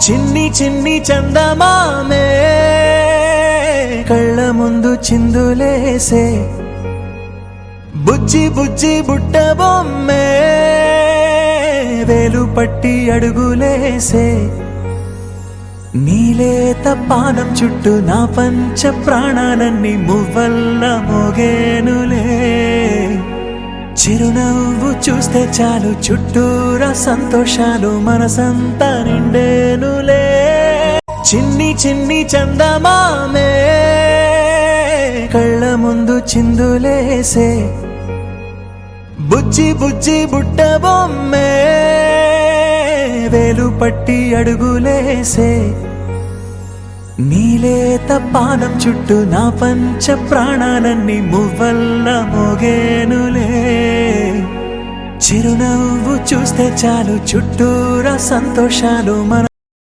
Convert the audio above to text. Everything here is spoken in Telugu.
చిన్ని చిన్ని చందమామే కళ్ళ ముందు చిందులేసే బుజ్జి బుజ్జి బుట్ట బొమ్మే వేలు పట్టి అడుగులేసే నీలేత పానం చుట్టూ నా పంచ ప్రాణాలన్నీ మువ్వల్ల మోగేనులే చిరునవ్వు చూస్తే చాలు చుట్టూరా సంతోషాలు మనసంతా నిండేనులే చిన్ని చిన్ని చందమామే కళ్ళ ముందు చిందులేసే బుజ్జి బుజ్జి బుట్ట బొమ్మే వేలు పట్టి అడుగులేసే నీలేత పానం చుట్టూ నా పంచ ప్రాణాలన్నీ మువ్వల్ల మోగేనులే చిరునవ్వు చూస్తే చాలు చుట్టూరా సంతోషాలు మన